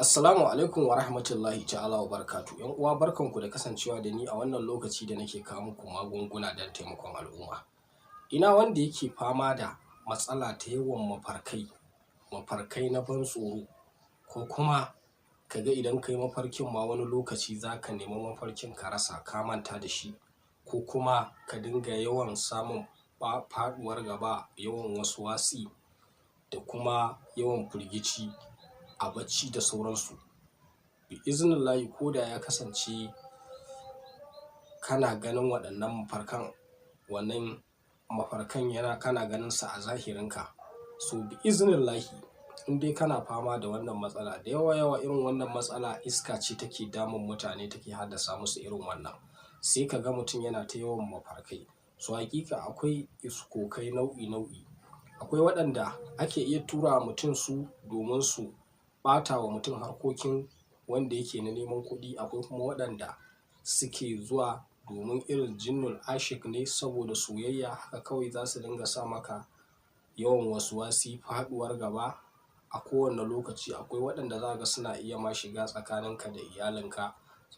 Assalamu alaikum wa rahmatullahi ta'ala wa barakatuh. ‘Yan uwa barkanku da kasancewa da ni a wannan lokaci da nake kawo muku magunguna don taimakon al'umma. Ina wanda yake fama da matsala ta yawan mafarkai na ban tsoro, ko kuma kaga idan kai mafarkin ma wani lokaci zaka nemi mafarkin ka rasa ka manta da shi, ko kuma ka dinga yawan samun faɗuwar gaba, yawan waswasi da kuma yawan firgici a bacci da sauransu. Bi iznillahi ko da ya kasance kana ganin waɗannan mafarkan kana ganin sa a zahirinka, so bi iznillahi in dai kana fama da wannan matsala, da yawa irin wannan matsala iska ce take damun mutane, take haddasa musu irin wannan. Sai ka ga mutum yana ta yawan mafarkai. So hakika akwai iskokai nau'i. Akwai waɗanda ake iya tura wa mutum su domin su ɓata wa mutum harkokin wanda yake na neman kuɗi. Akwai kuma waɗanda suke zuwa domin irin jinnul ashik ne, saboda soyayya haka kawai za su dinga sa maka yawan waswasi, faɗuwar gaba a kowane lokaci. Akwai waɗanda za ga suna iya ma shiga tsakaninka da iyalinka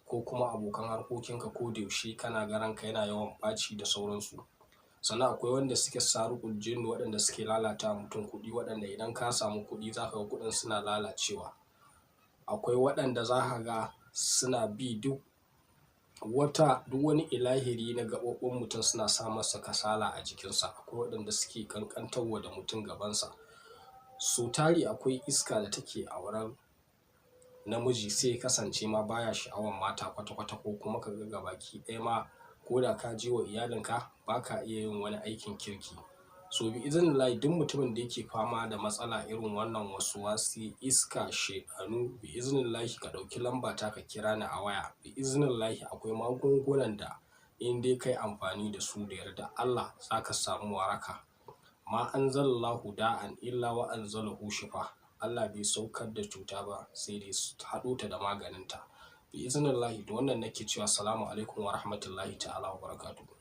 ko kuma abokan harkokinka, ko da yaushe kana ga ranka yana yawan ɓaci da sauransu. Sannan akwai wanda suke saruƙul jinnu, waɗanda suke lalata wa mutum kuɗi, waɗanda idan ka samu kuɗi za ka ga kuɗin suna lalacewa. Akwai waɗanda za ka ga suna bi duk wani ilahiri na gaɓoɓin mutum suna sa masa kasala a jikinsa. Akwai waɗanda suke ƙanƙantarwa da mutum gabansa. So tari akwai iska da take auren namiji, sai ya kasance ma baya sha'awan mata kwata-kwata, ko kuma ka ga gabaki ɗaya ma ko da ka je wa iyalinka ba ka iya yin wani aikin kirki. So bi iznillahi duk mutumin da yake fama da matsala irin wannan waswasi, iska, shaiɗanu, bi iznillahi ka ɗauki lambata ka kira ni a waya. Bi iznillahi akwai magungunan da in dai kai amfani da su da yarda Allah za ka samu waraka. Ma anzalallahu da'an illa wa anzalahu shifa. Allah bai saukar da cuta ba sai dai haɗo ta da maganinta. Bi iznillahi da wannan nake cewa assalamu alaikum wa rahmatullahi ta'ala wa barakatuh.